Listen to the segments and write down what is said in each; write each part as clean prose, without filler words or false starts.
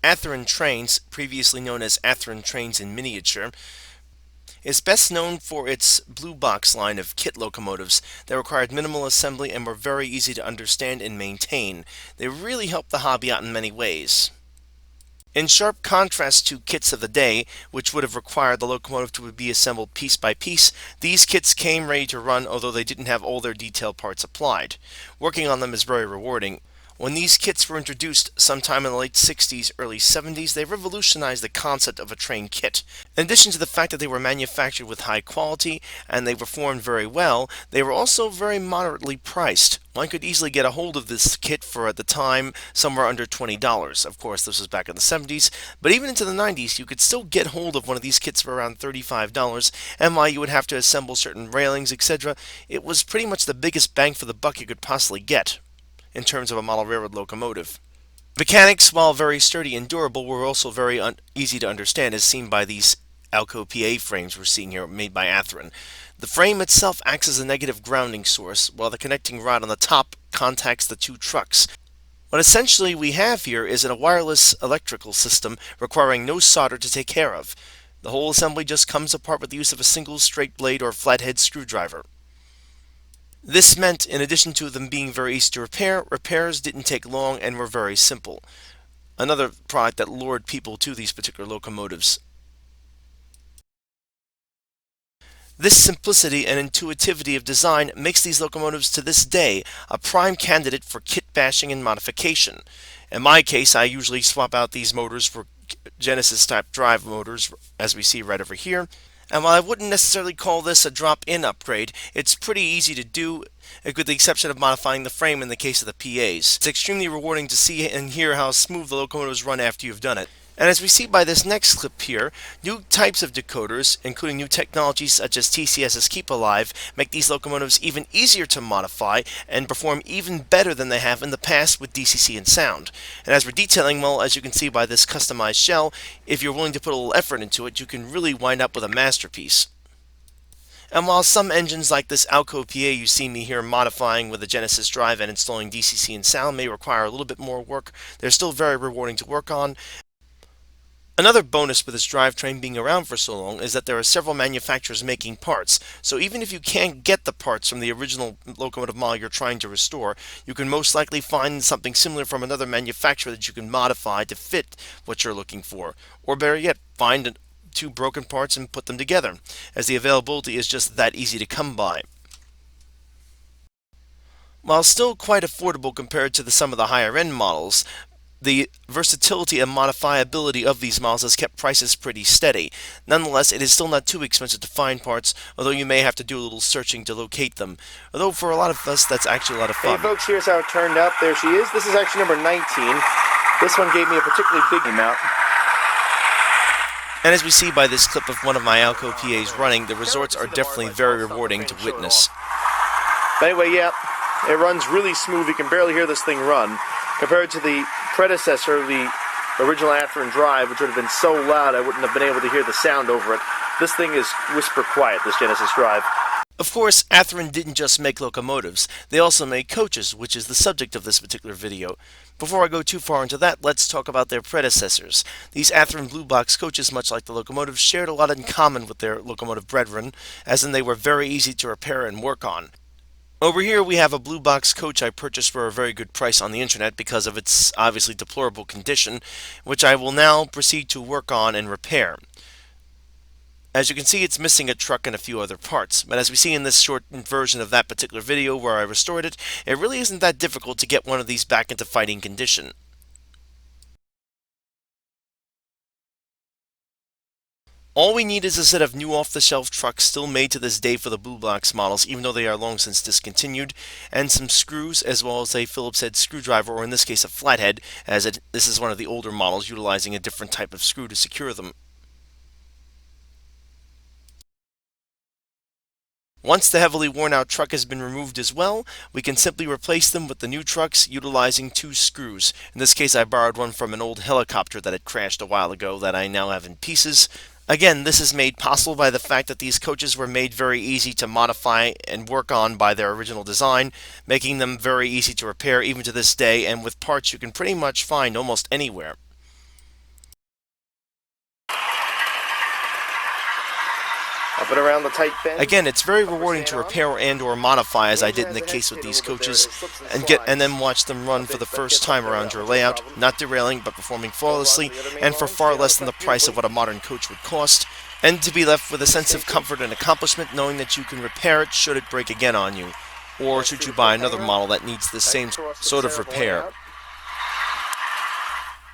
Athearn Trains, previously known as Athearn Trains in Miniature, is best known for its blue box line of kit locomotives that required minimal assembly and were very easy to understand and maintain. They really helped the hobby out in many ways. In sharp contrast to kits of the day, which would have required the locomotive to be assembled piece by piece, these kits came ready to run, although they didn't have all their detail parts applied. Working on them is very rewarding. When these kits were introduced sometime in the late 60s, early 70s, they revolutionized the concept of a train kit. In addition to the fact that they were manufactured with high quality and they performed very well, they were also very moderately priced. One could easily get a hold of this kit for, at the time, somewhere under $20. Of course, this was back in the 70s, but even into the 90s, you could still get hold of one of these kits for around $35, and while you would have to assemble certain railings, etc., it was pretty much the biggest bang for the buck you could possibly get in terms of a model railroad locomotive. Mechanics, while very sturdy and durable, were also very easy to understand, as seen by these HO PA frames we're seeing here, made by Athearn. The frame itself acts as a negative grounding source, while the connecting rod on the top contacts the two trucks. What essentially we have here is a wireless electrical system requiring no solder to take care of. The whole assembly just comes apart with the use of a single straight blade or flathead screwdriver. This meant, in addition to them being very easy to repair, repairs didn't take long and were very simple. Another product that lured people to these particular locomotives. This simplicity and intuitivity of design makes these locomotives to this day a prime candidate for kit bashing and modification. In my case, I usually swap out these motors for Genesis type drive motors, as we see right over here. And while I wouldn't necessarily call this a drop-in upgrade, it's pretty easy to do, with the exception of modifying the frame in the case of the PAs. It's extremely rewarding to see and hear how smooth the locomotives run after you've done it. And as we see by this next clip here, new types of decoders, including new technologies such as TCS's Keep Alive, make these locomotives even easier to modify and perform even better than they have in the past with DCC and sound. And as we're detailing, well, as you can see by this customized shell, if you're willing to put a little effort into it, you can really wind up with a masterpiece. And while some engines like this HO PA you see me here modifying with a Genesis drive and installing DCC and sound may require a little bit more work, they're still very rewarding to work on. Another bonus with this drivetrain being around for so long is that there are several manufacturers making parts, so even if you can't get the parts from the original locomotive model you're trying to restore, you can most likely find something similar from another manufacturer that you can modify to fit what you're looking for. Or better yet, find two broken parts and put them together, as the availability is just that easy to come by. While still quite affordable compared to some of the higher end models, the versatility and modifiability of these models has kept prices pretty steady. Nonetheless, it is still not too expensive to find parts, although you may have to do a little searching to locate them. Although for a lot of us, that's actually a lot of fun. Hey folks, here's how it turned out. There she is. This is actually number 19. This one gave me a particularly big amount. And as we see by this clip of one of my HO PAs running, the resorts are definitely very rewarding to witness. But anyway, yeah, it runs really smooth. You can barely hear this thing run. Compared to the predecessor, the original Athearn drive, which would have been so loud I wouldn't have been able to hear the sound over it. This thing is whisper quiet, this Genesis drive. Of course, Athearn didn't just make locomotives, they also made coaches, which is the subject of this particular video. Before I go too far into that, let's talk about their predecessors. These Athearn Blue Box coaches, much like the locomotives, shared a lot in common with their locomotive brethren, as in they were very easy to repair and work on. Over here we have a blue box coach I purchased for a very good price on the internet because of its obviously deplorable condition, which I will now proceed to work on and repair. As you can see, it's missing a truck and a few other parts, but as we see in this short version of that particular video where I restored it, it really isn't that difficult to get one of these back into fighting condition. All we need is a set of new off-the-shelf trucks still made to this day for the Blue Box models, even though they are long since discontinued, and some screws as well as a Phillips head screwdriver, or in this case a flathead, as this is one of the older models utilizing a different type of screw to secure them. Once the heavily worn out truck has been removed as well, we can simply replace them with the new trucks utilizing two screws. In this case I borrowed one from an old helicopter that had crashed a while ago that I now have in pieces. Again, this is made possible by the fact that these coaches were made very easy to modify and work on by their original design, making them very easy to repair even to this day, and with parts you can pretty much find almost anywhere. Up and around the tight bend. Again, it's very rewarding to repair and or modify, as I did in the case with these coaches, and then watch them run for the first time around your layout, not derailing but performing flawlessly, and for far less than the price of what a modern coach would cost, and to be left with a sense of comfort and accomplishment knowing that you can repair it should it break again on you, or should you buy another model that needs the same sort of repair.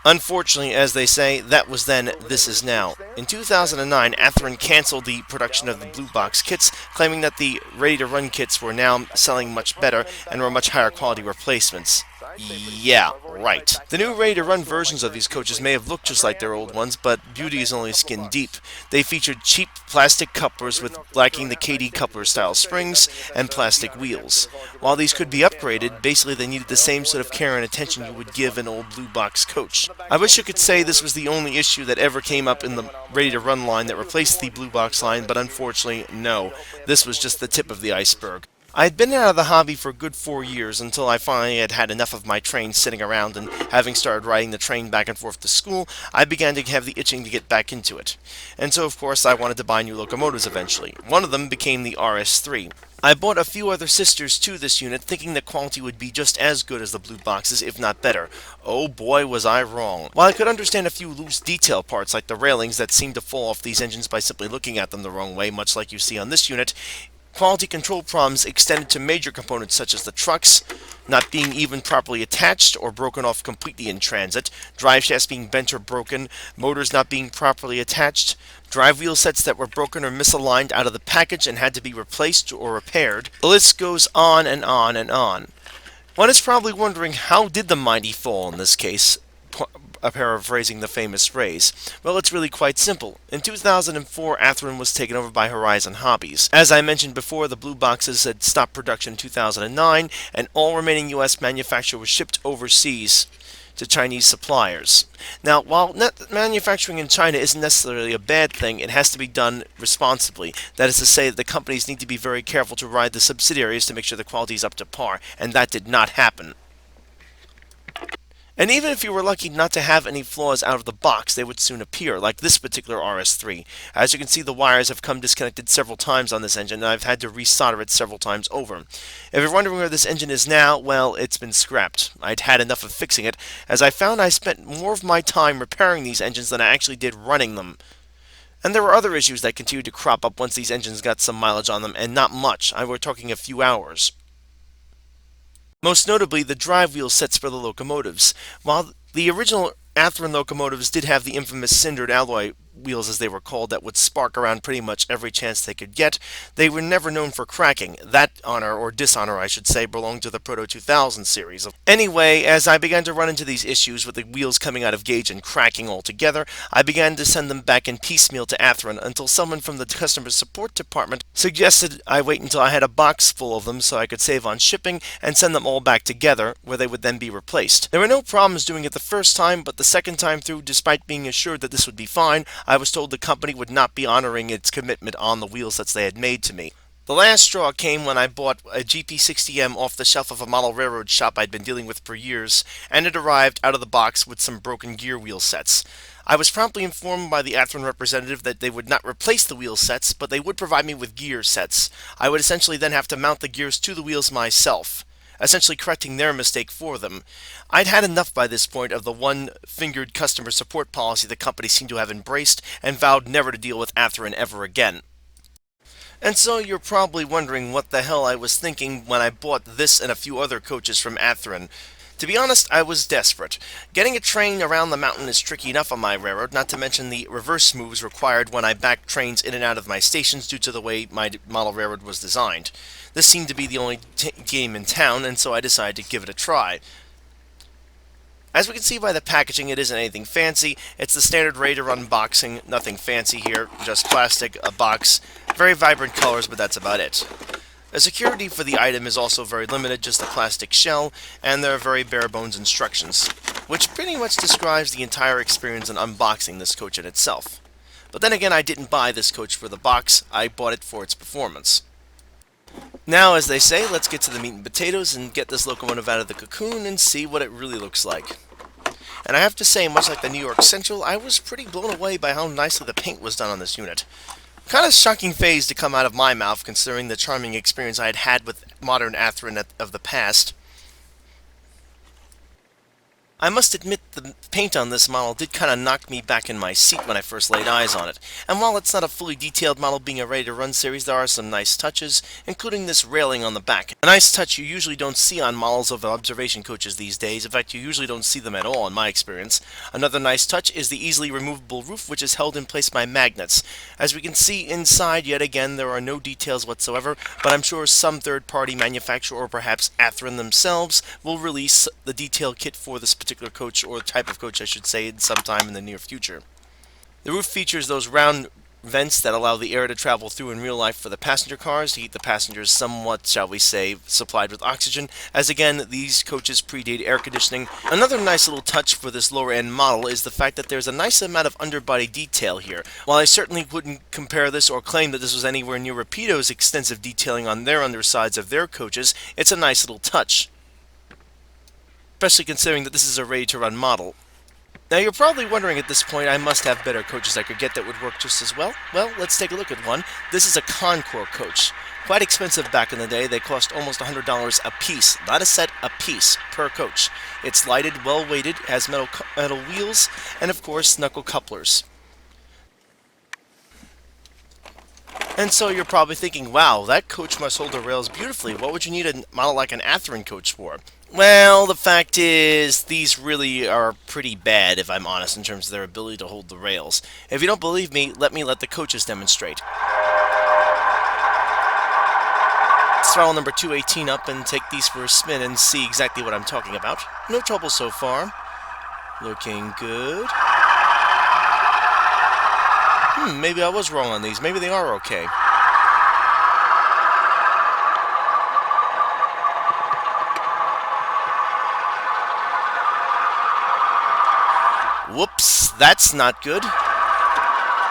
Unfortunately, as they say, that was then, this is now. In 2009, Athearn canceled the production of the blue box kits, claiming that the ready-to-run kits were now selling much better and were much higher quality replacements. Yeah, right. The new ready-to-run versions of these coaches may have looked just like their old ones, but beauty is only skin deep. They featured cheap plastic couplers with lacking the KD coupler-style springs and plastic wheels. While these could be upgraded, basically they needed the same sort of care and attention you would give an old blue box coach. I wish I could say this was the only issue that ever came up in the ready-to-run line that replaced the blue box line, but unfortunately, no. This was just the tip of the iceberg. I had been out of the hobby for a good 4 years until I finally had had enough of my train sitting around, and having started riding the train back and forth to school, I began to have the itching to get back into it. And so, of course, I wanted to buy new locomotives eventually. One of them became the RS3. I bought a few other sisters to this unit, thinking the quality would be just as good as the blue boxes, if not better. Oh boy, was I wrong. While I could understand a few loose detail parts, like the railings that seemed to fall off these engines by simply looking at them the wrong way, much like you see on this unit, quality control problems extended to major components such as the trucks not being even properly attached or broken off completely in transit, drive shafts being bent or broken, motors not being properly attached, drive wheel sets that were broken or misaligned out of the package and had to be replaced or repaired. The list goes on and on and on. One is probably wondering, how did the mighty fall in this case? Paraphrasing the famous phrase. Well, it's really quite simple. In 2004, Athearn was taken over by Horizon Hobbies. As I mentioned before, the blue boxes had stopped production in 2009, and all remaining U.S. manufacture was shipped overseas to Chinese suppliers. Now, while manufacturing in China isn't necessarily a bad thing, it has to be done responsibly. That is to say that the companies need to be very careful to ride the subsidiaries to make sure the quality is up to par, and that did not happen. And even if you were lucky not to have any flaws out of the box, they would soon appear, like this particular RS3. As you can see, the wires have come disconnected several times on this engine, and I've had to resolder it several times over. If you're wondering where this engine is now, well, it's been scrapped. I'd had enough of fixing it, as I found I spent more of my time repairing these engines than I actually did running them. And there were other issues that continued to crop up once these engines got some mileage on them, and not much. We're talking a few hours. Most notably, the drive wheel sets for the locomotives. While the original Athearn locomotives did have the infamous cindered alloy wheels, as they were called, that would spark around pretty much every chance they could get, they were never known for cracking. That honor, or dishonor I should say, belonged to the Proto 2000 series. Anyway, as I began to run into these issues with the wheels coming out of gauge and cracking altogether, I began to send them back in piecemeal to Athearn until someone from the customer support department suggested I wait until I had a box full of them so I could save on shipping and send them all back together, where they would then be replaced. There were no problems doing it the first time, but the second time through, despite being assured that this would be fine, I was told the company would not be honoring its commitment on the wheel sets they had made to me. The last straw came when I bought a GP60M off the shelf of a model railroad shop I'd been dealing with for years, and it arrived out of the box with some broken gear wheel sets. I was promptly informed by the Athearn representative that they would not replace the wheel sets, but they would provide me with gear sets. I would essentially then have to mount the gears to the wheels myself, essentially correcting their mistake for them. I'd had enough by this point of the one-fingered customer support policy the company seemed to have embraced, and vowed never to deal with Athearn ever again. And so you're probably wondering what the hell I was thinking when I bought this and a few other coaches from Athearn. To be honest, I was desperate. Getting a train around the mountain is tricky enough on my railroad, not to mention the reverse moves required when I backed trains in and out of my stations due to the way my model railroad was designed. This seemed to be the only game in town, and so I decided to give it a try. As we can see by the packaging, it isn't anything fancy. It's the standard ready-to-run boxing, nothing fancy here, just plastic, a box, very vibrant colors, but that's about it. The security for the item is also very limited, just a plastic shell, and there are very bare-bones instructions, which pretty much describes the entire experience in unboxing this coach in itself. But then again, I didn't buy this coach for the box, I bought it for its performance. Now, as they say, let's get to the meat and potatoes and get this locomotive out of the cocoon and see what it really looks like. And I have to say, much like the New York Central, I was pretty blown away by how nicely the paint was done on this unit. Kind of shocking phrase to come out of my mouth considering the charming experience I had had with modern Athearn of the past. I must admit the paint on this model did kind of knock me back in my seat when I first laid eyes on it, and while it's not a fully detailed model being a ready-to-run series, there are some nice touches, including this railing on the back. A nice touch you usually don't see on models of observation coaches these days. In fact, you usually don't see them at all in my experience. Another nice touch is the easily removable roof, which is held in place by magnets. As we can see inside, yet again, there are no details whatsoever, but I'm sure some third-party manufacturer, or perhaps Athearn themselves, will release the detail kit for this particular coach, or type of coach I should say, sometime in the near future. The roof features those round vents that allow the air to travel through in real life for the passenger cars to keep the passengers somewhat, shall we say, supplied with oxygen, as again, these coaches predate air conditioning. Another nice little touch for this lower end model is the fact that there's a nice amount of underbody detail here. While I certainly wouldn't compare this or claim that this was anywhere near Rapido's extensive detailing on their undersides of their coaches, it's a nice little touch, especially considering that this is a ready-to-run model. Now you're probably wondering at this point, I must have better coaches I could get that would work just as well. Well, let's take a look at one. This is a Concours coach. Quite expensive back in the day. They cost almost $100 a piece. Not a set, a piece per coach. It's lighted, well weighted, has metal wheels, and of course knuckle couplers. And so you're probably thinking, wow, that coach must hold the rails beautifully. What would you need a model like an Athearn coach for? Well, the fact is, these really are pretty bad, if I'm honest, in terms of their ability to hold the rails. If you don't believe me let the coaches demonstrate. Let's throttle number 218 up and take these for a spin and see exactly what I'm talking about. No trouble so far. Looking good. Maybe I was wrong on these. Maybe they are okay. Whoops, that's not good.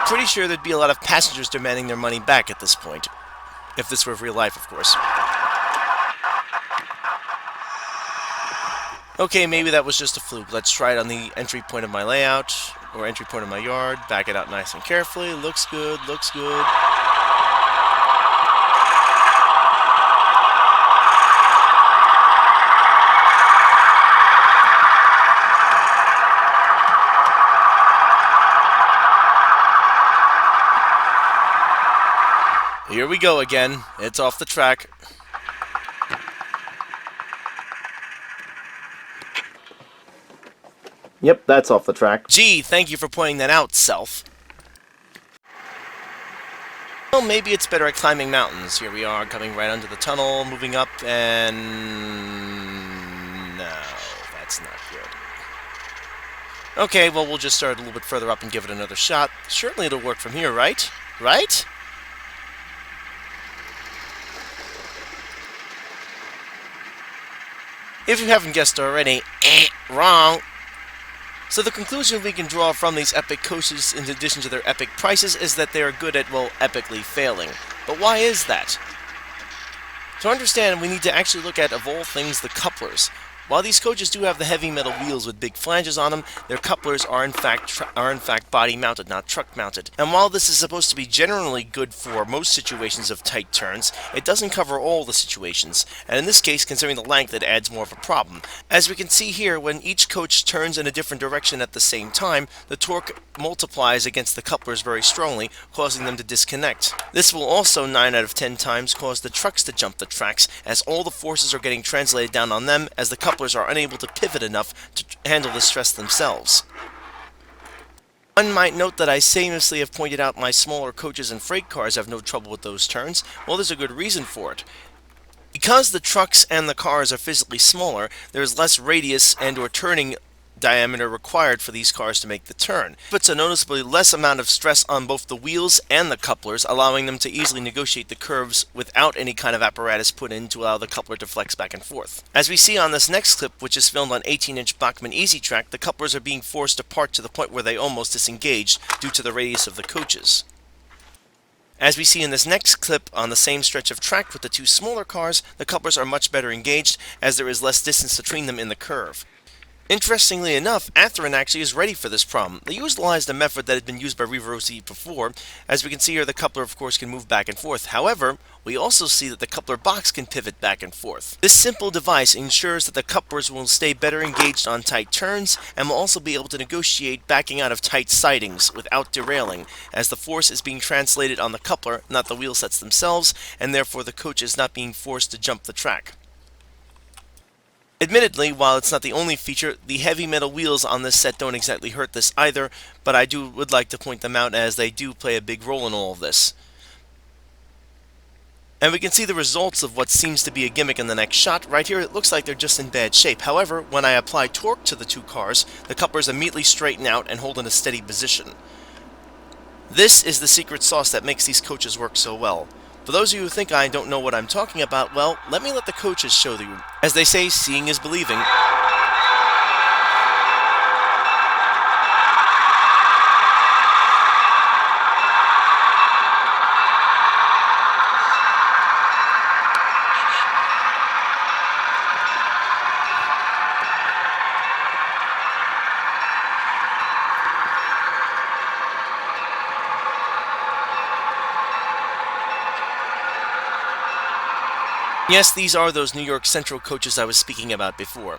Pretty sure there'd be a lot of passengers demanding their money back at this point. If this were real life, of course. Okay, maybe that was just a fluke. Let's try it on the entry point of my layout, or entry point of my yard. Back it out nice and carefully. Looks good, looks good. Here we go again. It's off the track. Yep, that's off the track. Gee, thank you for pointing that out, self. Well, maybe it's better at climbing mountains. Here we are, coming right under the tunnel, moving up, and... no, that's not good. Okay, well, we'll just start a little bit further up and give it another shot. Certainly it'll work from here, right? Right? If you haven't guessed already, wrong. So the conclusion we can draw from these epic coaches, in addition to their epic prices, is that they are good at, well, epically failing. But why is that? To understand, we need to actually look at, of all things, the couplers. While these coaches do have the heavy metal wheels with big flanges on them, their couplers are in fact body mounted, not truck mounted. And while this is supposed to be generally good for most situations of tight turns, it doesn't cover all the situations. And in this case, considering the length, it adds more of a problem. As we can see here, when each coach turns in a different direction at the same time, the torque multiplies against the couplers very strongly, causing them to disconnect. This will also 9 out of 10 times cause the trucks to jump the tracks, as all the forces are getting translated down on them, as the couplers are unable to pivot enough to handle the stress themselves. One might note that I famously have pointed out my smaller coaches and freight cars have no trouble with those turns. Well, there's a good reason for it. Because the trucks and the cars are physically smaller, there is less radius and or turning diameter required for these cars to make the turn. It puts a noticeably less amount of stress on both the wheels and the couplers, allowing them to easily negotiate the curves without any kind of apparatus put in to allow the coupler to flex back and forth. As we see on this next clip, which is filmed on 18-inch Bachmann Easy Track, the couplers are being forced apart to the point where they almost disengage due to the radius of the coaches. As we see in this next clip on the same stretch of track with the two smaller cars, the couplers are much better engaged as there is less distance between them in the curve. Interestingly enough, Athearn actually is ready for this problem. They utilized a method that had been used by Reversi before. As we can see here, the coupler of course can move back and forth. However, we also see that the coupler box can pivot back and forth. This simple device ensures that the couplers will stay better engaged on tight turns and will also be able to negotiate backing out of tight sidings without derailing, as the force is being translated on the coupler, not the wheel sets themselves, and therefore the coach is not being forced to jump the track. Admittedly, while it's not the only feature, the heavy metal wheels on this set don't exactly hurt this either, but I would like to point them out as they do play a big role in all of this. And we can see the results of what seems to be a gimmick in the next shot. Right here, it looks like they're just in bad shape. However, when I apply torque to the two cars, the couplers immediately straighten out and hold in a steady position. This is the secret sauce that makes these coaches work so well. For those of you who think I don't know what I'm talking about, well, let me let the coaches show you. As they say, seeing is believing. Yes, these are those New York Central coaches I was speaking about before.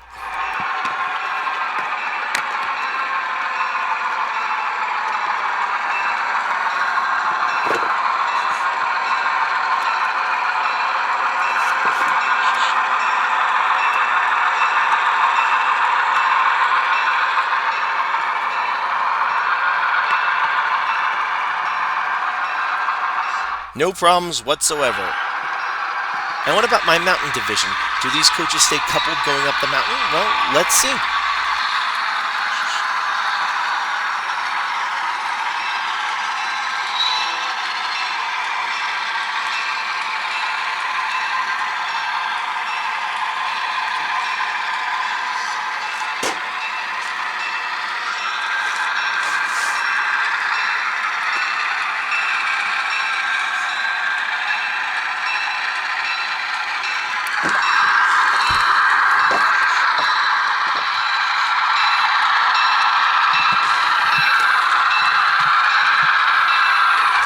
No problems whatsoever. And what about my mountain division? Do these coaches stay coupled going up the mountain? Well, let's see.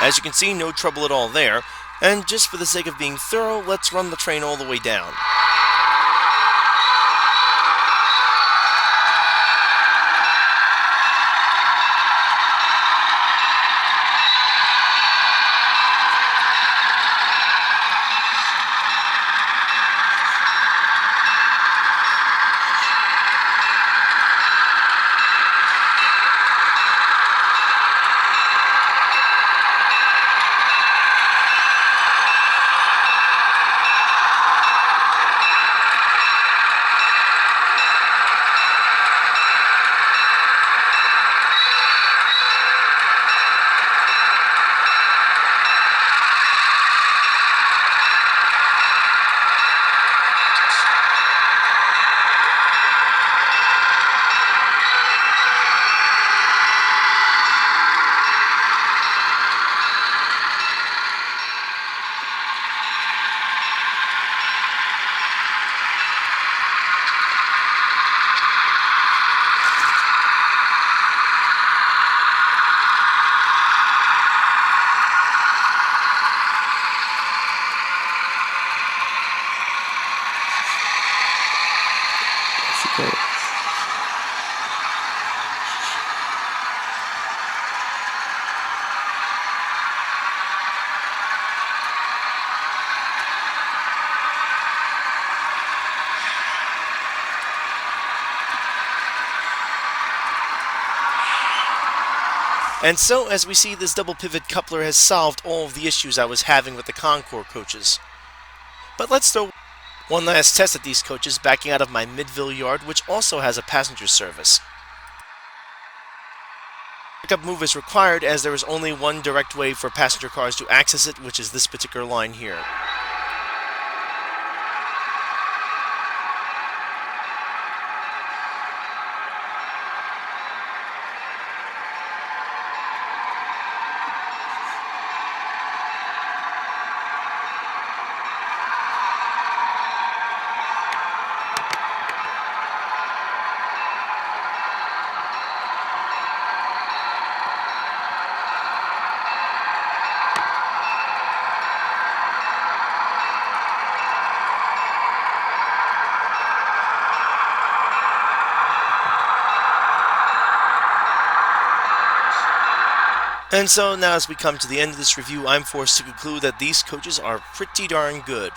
As you can see, no trouble at all there. And just for the sake of being thorough, let's run the train all the way down. And so, as we see, this double pivot coupler has solved all of the issues I was having with the Concours coaches. But let's throw one last test at these coaches backing out of my Midville yard, which also has a passenger service. Pickup move is required as there is only one direct way for passenger cars to access it, which is this particular line here. And so now as we come to the end of this review, I'm forced to conclude that these coaches are pretty darn good,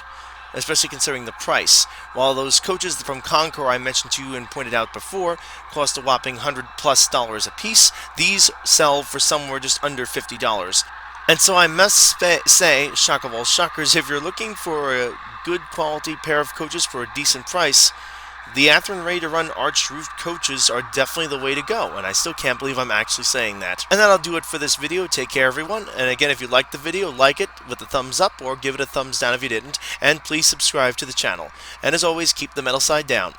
especially considering the price. While those coaches from Concord I mentioned to you and pointed out before cost a whopping $100+ a piece, these sell for somewhere just under $50. And so I must say, shock of all shockers, if you're looking for a good quality pair of coaches for a decent price, the Athearn Ready to Run Arched Roof coaches are definitely the way to go, and I still can't believe I'm actually saying that. And that'll do it for this video. Take care, everyone. And again, if you liked the video, like it with a thumbs up or give it a thumbs down if you didn't, and please subscribe to the channel. And as always, keep the metal side down.